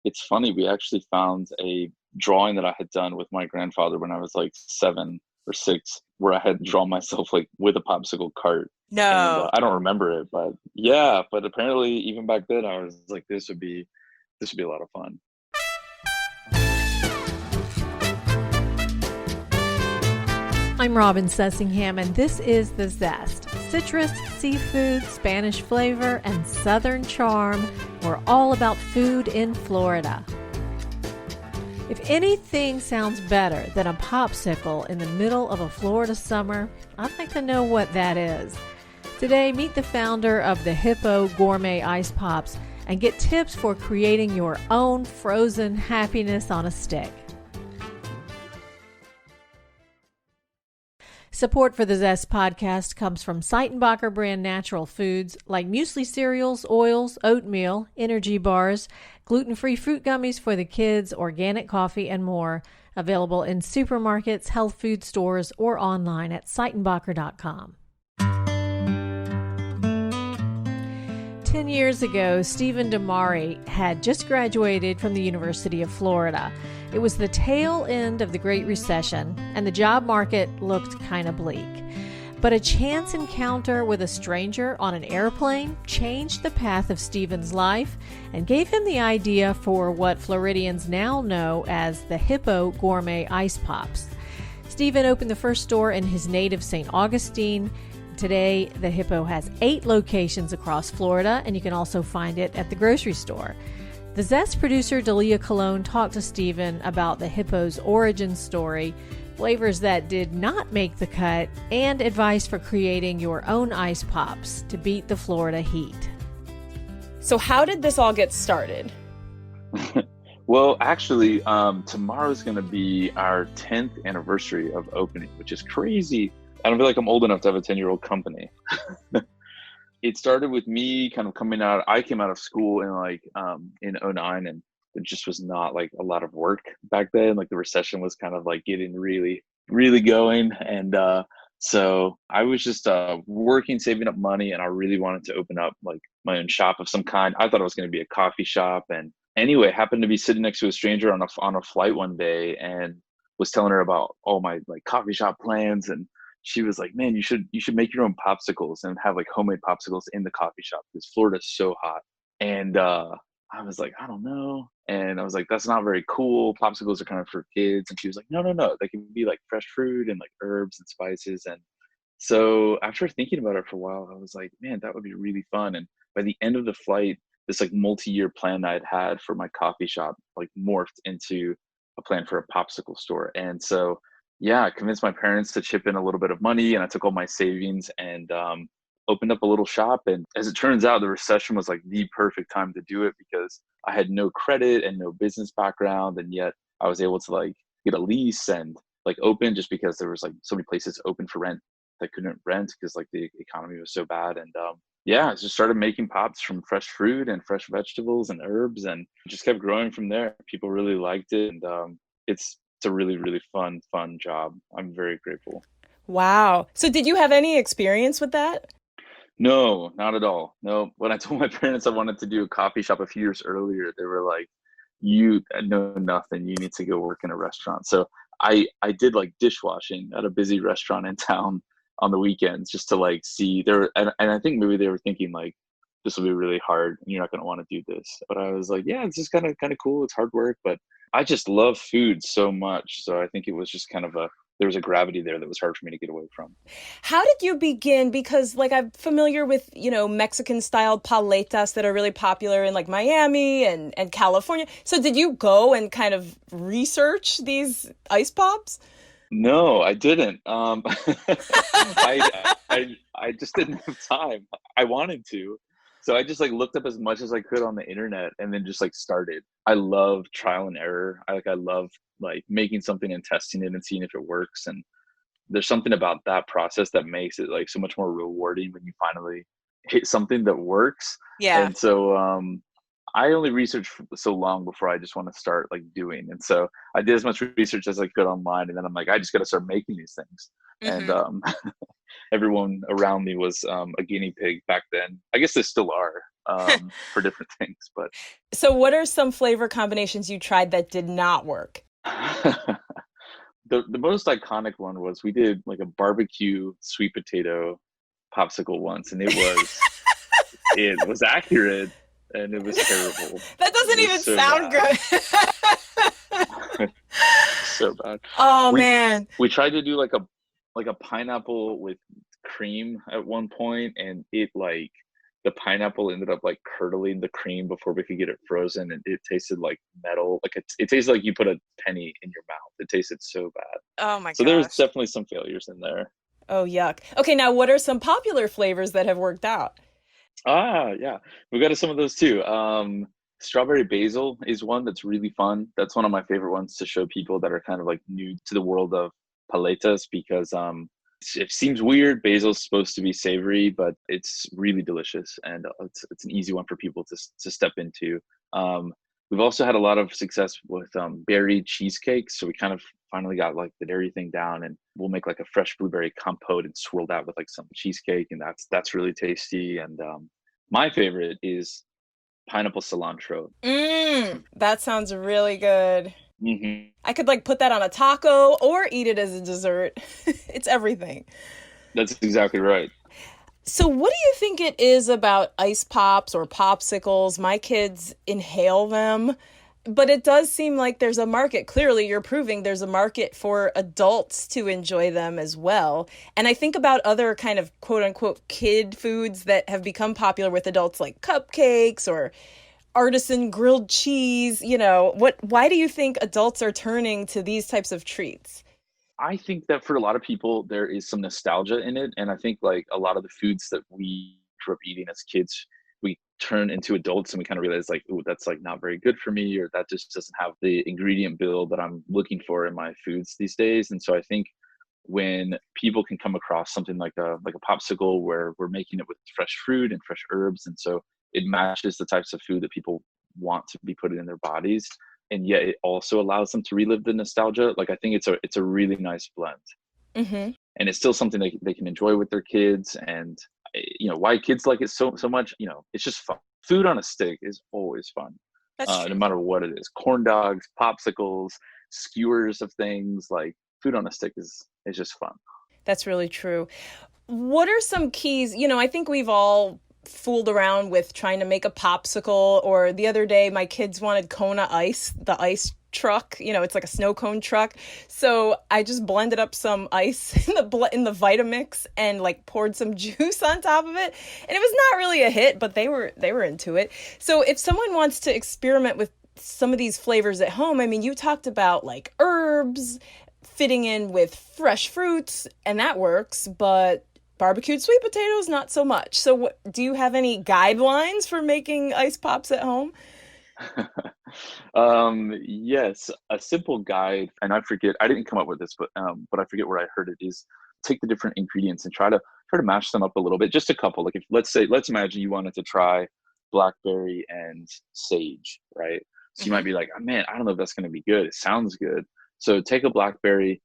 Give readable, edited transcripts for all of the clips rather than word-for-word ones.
it's funny. We actually found a drawing that I had done with my grandfather when I was like 7 or 6, where I had drawn myself like with a popsicle cart. And No. I don't remember it, but yeah. But apparently, even back then, I was like, this would be a lot of fun. I'm Robin Sussingham, and this is The Zest. Citrus, seafood, Spanish flavor, and southern charm. We're all about food in Florida. If anything sounds better than a popsicle in the middle of a Florida summer, I'd like to know what that is. Today, meet the founder of the Hyppo Gourmet Ice Pops and get tips for creating your own frozen happiness on a stick. Support for the Zest podcast comes from Seitenbacher brand natural foods like muesli cereals, oils, oatmeal, energy bars, gluten-free fruit gummies for the kids, organic coffee, and more. Available in supermarkets, health food stores, or online at Seitenbacher.com. 10 years ago, Stephen DiMare had just graduated from the University of Florida. It was the tail end of the Great Recession, and the job market looked kind of bleak. But a chance encounter with a stranger on an airplane changed the path of Stephen's life and gave him the idea for what Floridians now know as the Hyppo Gourmet Ice Pops. Stephen opened the first store in his native St. Augustine. Today, the Hyppo has 8 locations across Florida, and you can also find it at the grocery store. The Zest producer, Dalia Colon, talked to Stephen about the Hyppo's origin story, flavors that did not make the cut, and advice for creating your own ice pops to beat the Florida heat. So how did this all get started? Well, actually, tomorrow's going to be our 10th anniversary of opening, which is crazy. I don't feel like I'm old enough to have a 10-year-old company. It started with me kind of coming out. I came out of school in '09, and there just was not like a lot of work back then. Like the recession was kind of like getting really, really going. And so I was just working, saving up money, and I really wanted to open up like my own shop of some kind. I thought it was going to be a coffee shop. And anyway, happened to be sitting next to a stranger on a flight one day and was telling her about all my like coffee shop plans. And she was like, man, you should make your own popsicles and have like homemade popsicles in the coffee shop because Florida's so hot. And I was like, I don't know. And I was like, that's not very cool. Popsicles are kind of for kids. And she was like, no. They can be like fresh fruit and like herbs and spices. And so after thinking about it for a while, I was like, man, that would be really fun. And by the end of the flight, this like multi-year plan I had for my coffee shop like morphed into a plan for a popsicle store. And so yeah, I convinced my parents to chip in a little bit of money, and I took all my savings and opened up a little shop. And as it turns out, the recession was like the perfect time to do it because I had no credit and no business background, and yet I was able to like get a lease and like open just because there was like so many places open for rent that couldn't rent because like the economy was so bad. And yeah, I just started making pops from fresh fruit and fresh vegetables and herbs, and just kept growing from there. People really liked it, and it's a really, really fun job. I'm very grateful. Wow. So did you have any experience with that? No, not at all. No, when I told my parents I wanted to do a coffee shop a few years earlier, they were like, you know nothing. You need to go work in a restaurant. So I did like dishwashing at a busy restaurant in town on the weekends just to like see there. And I think maybe they were thinking like, this will be really hard and you're not going to want to do this. But I was like, yeah, it's just kind of cool. It's hard work, but I just love food so much. So I think it was just kind of there was a gravity there that was hard for me to get away from. How did you begin? Because like I'm familiar with, Mexican style paletas that are really popular in like Miami and California. So did you go and kind of research these ice pops? No, I didn't. I just didn't have time. I wanted to. So I just like looked up as much as I could on the internet and then just like started. I love trial and error. I love like making something and testing it and seeing if it works. And there's something about that process that makes it like so much more rewarding when you finally hit something that works. Yeah. And so I only researched for so long before I just want to start like doing. And so I did as much research as I could online, and then I'm like, I just got to start making these things. And Mm-hmm. Everyone around me was a guinea pig back then. I guess they still are for different things, but So what are some flavor combinations you tried that did not work? the most iconic one was we did like a barbecue sweet potato popsicle once, and it was accurate and it was terrible. That doesn't even So sound bad. good. So bad. Oh we man. we tried to do like a pineapple with cream at one point, and the pineapple ended up like curdling the cream before we could get it frozen, and it tasted like metal. Like it tasted like you put a penny in your mouth. It tasted so bad. Oh my So there's gosh. definitely some failures in there. Oh yuck. Okay, now what are some popular flavors that have worked out? Yeah, we got some of those too. Strawberry basil is one that's really fun. That's one of my favorite ones to show people that are kind of like new to the world of paletas, because it seems weird. Basil's supposed to be savory, but it's really delicious, and it's an easy one for people to step into. Um, we've also had a lot of success with berry cheesecakes, so we kind of finally got like the dairy thing down, and we'll make like a fresh blueberry compote and swirl that with like some cheesecake, and that's really tasty. And my favorite is pineapple cilantro. That sounds really good. Hmm. I could like put that on a taco or eat it as a dessert. It's everything. That's exactly right. So what do you think it is about ice pops or popsicles? My kids inhale them, but it does seem like there's a market. Clearly, you're proving there's a market for adults to enjoy them as well. And I think about other kind of quote unquote kid foods that have become popular with adults, like cupcakes or artisan grilled cheese. Why do you think adults are turning to these types of treats? I think that for a lot of people, there is some nostalgia in it. And I think like a lot of the foods that we grew up eating as kids, we turn into adults and we kind of realize like, oh, that's like not very good for me, or that just doesn't have the ingredient bill that I'm looking for in my foods these days. And so I think when people can come across something like a popsicle where we're making it with fresh fruit and fresh herbs, and so it matches the types of food that people want to be put in their bodies, and yet it also allows them to relive the nostalgia. Like I think it's a really nice blend, Hmm. and it's still something they can enjoy with their kids. And why kids like it so much. It's just fun. Food on a stick is always fun, That's no true. matter what it is. Corn dogs, popsicles, skewers of things. Like food on a stick is just fun. That's really true. What are some keys? I think we've all fooled around with trying to make a popsicle, or the other day my kids wanted Kona ice, the ice truck. It's like a snow cone truck. So I just blended up some ice in the Vitamix and like poured some juice on top of it. And it was not really a hit, but they were into it. So if someone wants to experiment with some of these flavors at home, I mean, you talked about like herbs fitting in with fresh fruits, and that works, but barbecued sweet potatoes, not so much. So do you have any guidelines for making ice pops at home? Yes, a simple guide, and I didn't come up with this, but I forget where I heard it, is take the different ingredients and try to mash them up a little bit, just a couple. Like if let's imagine you wanted to try blackberry and sage, right? So you might Hmm. be like, oh, man, I don't know if that's going to be good. It sounds good. So take a blackberry,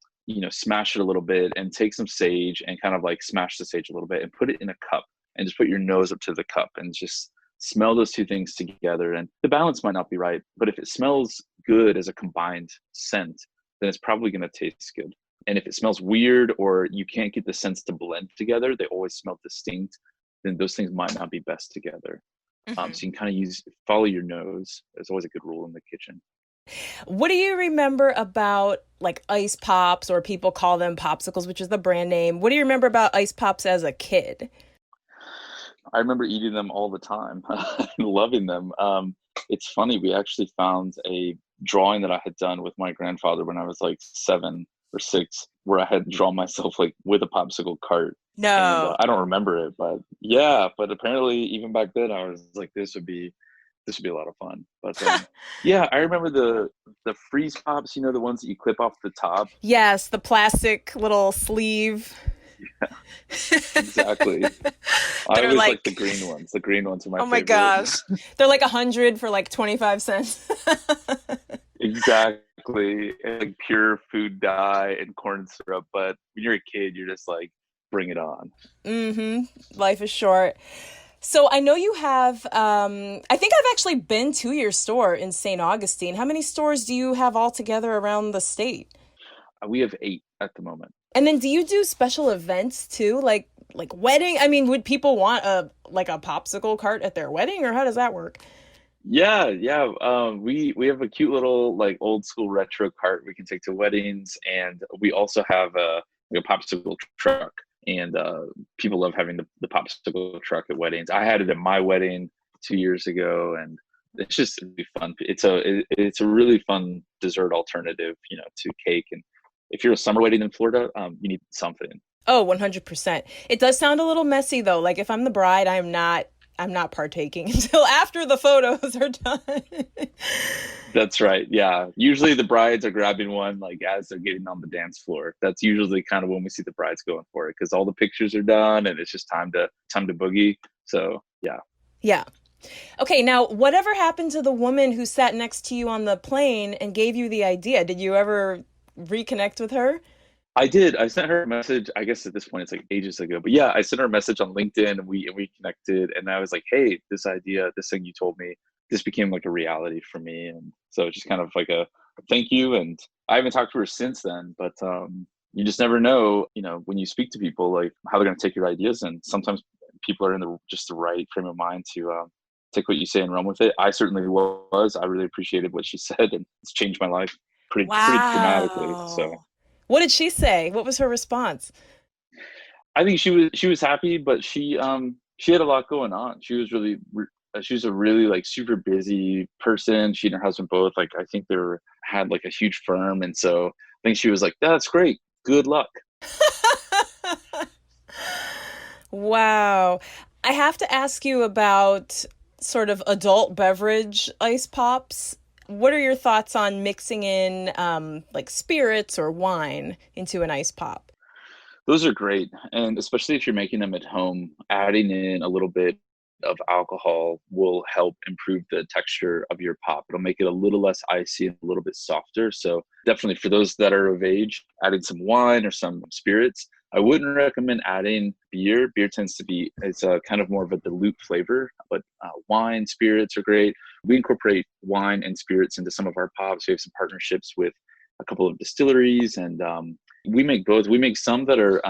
smash it a little bit, and take some sage and kind of like smash the sage a little bit and put it in a cup, and just put your nose up to the cup and just smell those two things together. And the balance might not be right, but if it smells good as a combined scent, then it's probably going to taste good. And if it smells weird, or you can't get the scents to blend together, they always smell distinct, then those things might not be best together. Hmm. So you can kind of follow your nose. There's always a good rule in the kitchen. What do you remember about like ice pops, or people call them popsicles, which is the brand name? What do you remember about ice pops as a kid? I remember eating them all the time, loving them. It's funny, we actually found a drawing that I had done with my grandfather when I was like 7 or 6, where I had drawn myself like with a popsicle cart. And No. I don't remember it, but yeah, but apparently even back then I was like, this would be a lot of fun. But yeah, I remember the freeze pops, the ones that you clip off the top. Yes, the plastic little sleeve. Exactly. I That are always like the like, green ones. The green ones are my oh my favorite. gosh. They're like 100 for like 25 cents. Exactly. And like pure food dye and corn syrup. But when you're a kid, you're just like, bring it on. Life is short. So I know you have, I think I've actually been to your store in St. Augustine. How many stores do you have all together around the state? We have 8 at the moment. And then do you do special events too? Like wedding? I mean, would people want a popsicle cart at their wedding, or how does that work? Yeah, yeah. We have a cute little like old school retro cart we can take to weddings, and we also have a popsicle truck. And people love having the popsicle truck at weddings. I had it at my wedding 2 years ago, and it's just it'd be fun. It's a really fun dessert alternative, to cake. And if you're a summer wedding in Florida, you need something. Oh, 100%. It does sound a little messy though. Like if I'm the bride, I'm not partaking until after the photos are done. That's right. Yeah. Usually the brides are grabbing one like as they're getting on the dance floor. That's usually kind of when we see the brides going for it because all the pictures are done and it's just time to boogie. So yeah. Yeah. Okay, now whatever happened to the woman who sat next to you on the plane and gave you the idea? Did you ever reconnect with her? I did. I sent her a message. I guess at this point it's like ages ago, but yeah, I sent her a message on LinkedIn and we connected. And I was like, "Hey, this idea, this thing you told me, this became like a reality for me." And so it's just kind of like a thank you. And I haven't talked to her since then, but you just never know, when you speak to people, like how they're going to take your ideas. And sometimes people are in just the right frame of mind to take what you say and run with it. I certainly was. I really appreciated what she said, and it's changed my life pretty dramatically. So. Wow. What did she say? What was her response? I think she was happy, but she had a lot going on. She was a really like super busy person. She and her husband both like I think had like a huge firm, and so I think she was like, "That's great. Good luck." Wow. I have to ask you about sort of adult beverage ice pops. What are your thoughts on mixing in like spirits or wine into an ice pop? Those are great, and especially if you're making them at home, adding in a little bit of alcohol will help improve the texture of your pop. It'll make it a little less icy and a little bit softer. So definitely for those that are of age, adding some wine or some spirits. I wouldn't recommend adding beer. Beer tends to be, it's a kind of more of a dilute flavor, but wine, spirits are great. We incorporate wine and spirits into some of our pops. We have some partnerships with a couple of distilleries, and we make both. We make some that are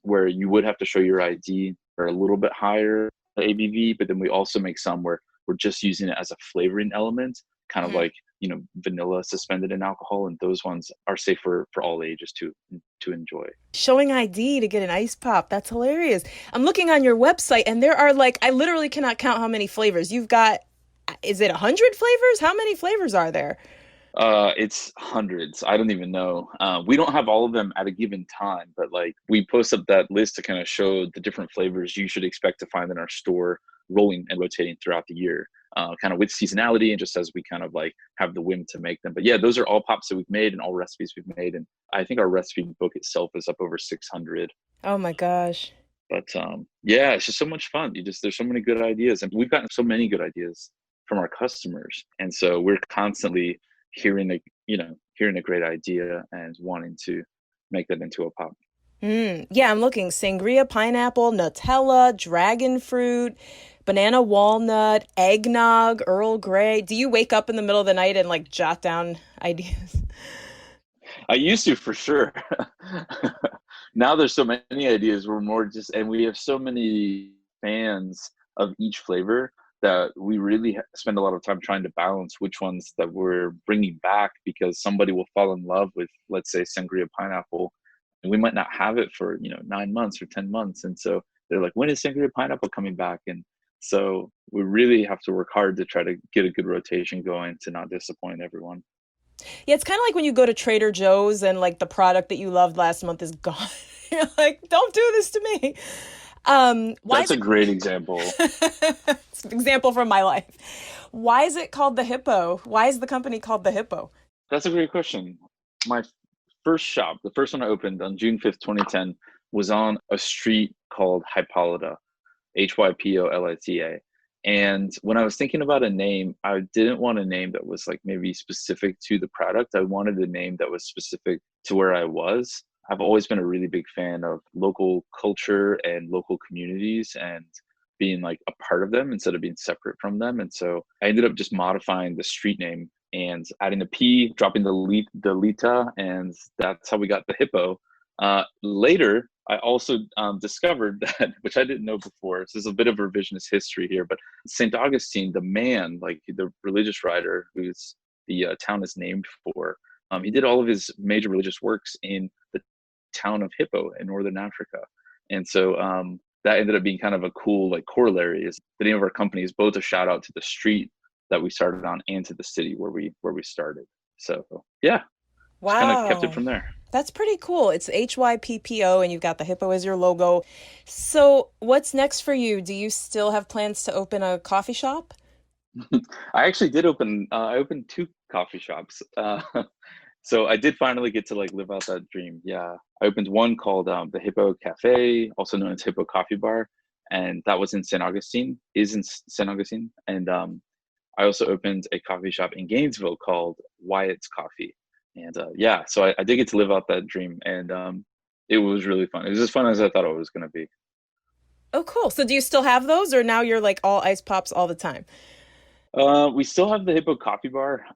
where you would have to show your ID or a little bit higher ABV, but then we also make some where we're just using it as a flavoring element, kind of like vanilla suspended in alcohol, and those ones are safe for all ages to enjoy. Showing ID to get an ice pop. That's hilarious. I'm looking on your website and there are like, I literally cannot count how many flavors. You've got, is it 100 flavors? How many flavors are there? It's hundreds. I don't even know. We don't have all of them at a given time, but like we post up that list to kind of show the different flavors you should expect to find in our store rolling and rotating throughout the year, kind of with seasonality and just as we kind of like have the whim to make them. But yeah, those are all pops that we've made and all recipes we've made. And I think our recipe book itself is up over 600. Oh my gosh. But yeah, it's just so much fun. There's so many good ideas, and we've gotten so many good ideas from our customers. And so we're constantly hearing a great idea and wanting to make that into a pop. Yeah, I'm looking. Sangria, pineapple, Nutella, dragon fruit, banana walnut, eggnog, Earl Grey. Do you wake up in the middle of the night and like jot down ideas? I used to, for sure. Now there's so many ideas. And we have so many fans of each flavor that we really spend a lot of time trying to balance which ones that we're bringing back, because somebody will fall in love with, let's say, sangria pineapple, and we might not have it for 9 months or 10 months, and so they're like, when is sangria pineapple coming back? And so we really have to work hard to try to get a good rotation going to not disappoint everyone. Yeah, it's kind of like when you go to Trader Joe's and like the product that you loved last month is gone. You're like, don't do this to me. That's a great example. It's an example from my life. Why is it called the Hyppo? Why is the company called the Hyppo? That's a great question. My first shop, the first one I opened on June 5th, 2010, was on a street called Hypolita, Hypolita. And when I was thinking about a name, I didn't want a name that was like maybe specific to the product. I wanted a name that was specific to where I was. I've always been a really big fan of local culture and local communities and being like a part of them instead of being separate from them. And so I ended up just modifying the street name and adding a P, dropping the Lita, and that's how we got the Hyppo. Later, I also discovered that, which I didn't know before, so there's a bit of revisionist history here, but St. Augustine, the man, like the religious writer who's the town is named for, he did all of his major religious works in the town of Hyppo in northern Africa. And so that ended up being kind of a cool like corollary. Is the name of our company is both a shout out to the street that we started on and to the city where we started. So yeah, just kind of kept it Wow. from there. That's pretty cool. It's HYPPO and you've got the hippo as your logo. So, what's next for you? Do you still have plans to open a coffee shop? I actually did open. I opened two coffee shops. So I did finally get to like live out that dream. Yeah, I opened one called the Hyppo Cafe, also known as Hyppo Coffee Bar, and that was in St. Augustine. Is in St. Augustine, and I also opened a coffee shop in Gainesville called Wyatt's Coffee. And yeah, so I did get to live out that dream, and it was really fun. It was as fun as I thought it was going to be. Oh, cool. So, do you still have those or now you're like all ice pops all the time? We still have the Hyppo Coffee Bar,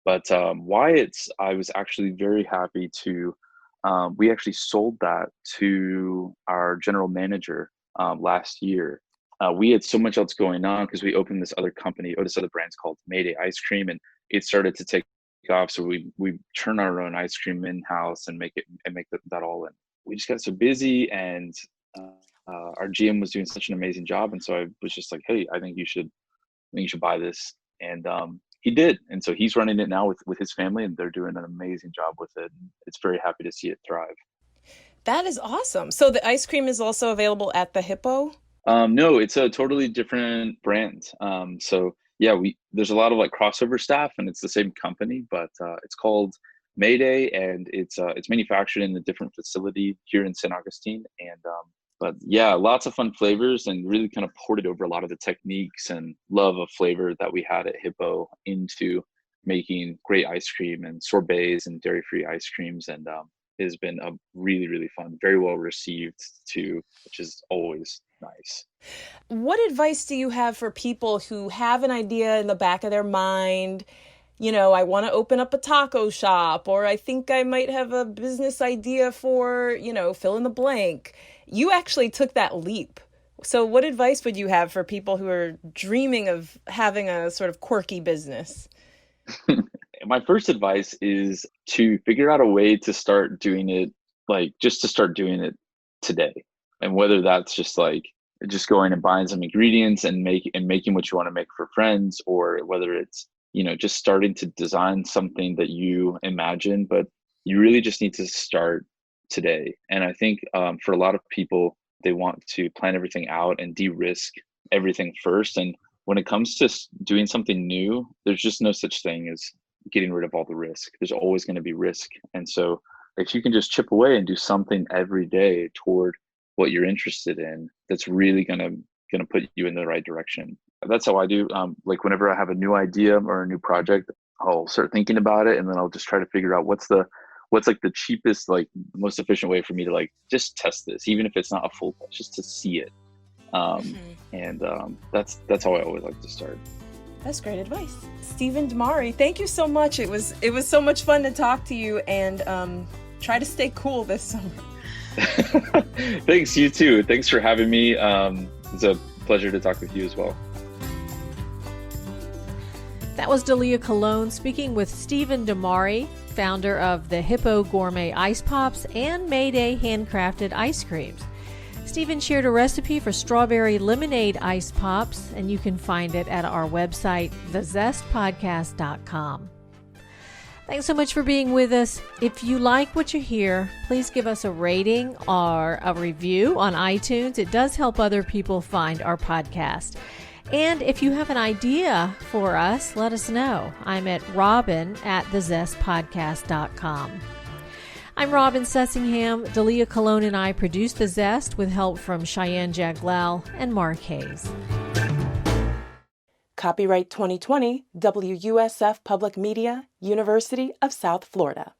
but Wyatt's, I was actually very happy to. We actually sold that to our general manager last year. We had so much else going on because we opened this other company or this other brand's called Mayday Ice Cream, and it started to take off. So we turn our own ice cream in house and make it and make that all. And we just got so busy, and our GM was doing such an amazing job, and so I was just like, hey, I think you should buy this. And he did. And so he's running it now with his family, and they're doing an amazing job with it. It's very happy to see it thrive. That is awesome. So, the ice cream is also available at the Hippo? No, it's a totally different brand. So yeah, there's a lot of like crossover staff, and it's the same company, but it's called Mayday, and it's manufactured in a different facility here in St. Augustine. And but yeah, lots of fun flavors, and really kind of ported over a lot of the techniques and love of flavor that we had at Hyppo into making great ice cream and sorbets and dairy-free ice creams. And it has been a really, really fun, very well received too, which is always nice. What advice do you have for people who have an idea in the back of their mind? I want to open up a taco shop, or I think I might have a business idea for, fill in the blank. You actually took that leap. So, what advice would you have for people who are dreaming of having a sort of quirky business? My first advice is to figure out a way to start doing it, like just to start doing it today. And whether that's just like just going and buying some ingredients and making what you want to make for friends, or whether it's, just starting to design something that you imagine, but you really just need to start today. And I think for a lot of people, they want to plan everything out and de-risk everything first. And when it comes to doing something new, there's just no such thing as getting rid of all the risk. There's always going to be risk. And so if you can just chip away and do something every day toward what you're interested in, that's really going to put you in the right direction. That's how I do. Like whenever I have a new idea or a new project, I'll start thinking about it, and then I'll just try to figure out what's like the cheapest, like most efficient way for me to like just test this, even if it's not a full test, just to see it. And that's how I always like to start. That's great advice. Stephen DiMare, thank you so much. It was so much fun to talk to you, and try to stay cool this summer. Thanks, you too. Thanks for having me. It's a pleasure to talk with you as well. That was Dalia Colon speaking with Stephen DiMare, founder of the Hyppo Gourmet Ice Pops and Mayday handcrafted ice creams. Stephen shared a recipe for strawberry lemonade ice pops, and you can find it at our website, thezestpodcast.com. Thanks so much for being with us. If you like what you hear, please give us a rating or a review on iTunes. It does help other people find our podcast. And if you have an idea for us, let us know. I'm at robin@thezestpodcast.com. I'm Robin Sessingham. Dalia Colon and I produce The Zest with help from Cheyenne Jaglal and Mark Hayes. Copyright 2020, WUSF Public Media, University of South Florida.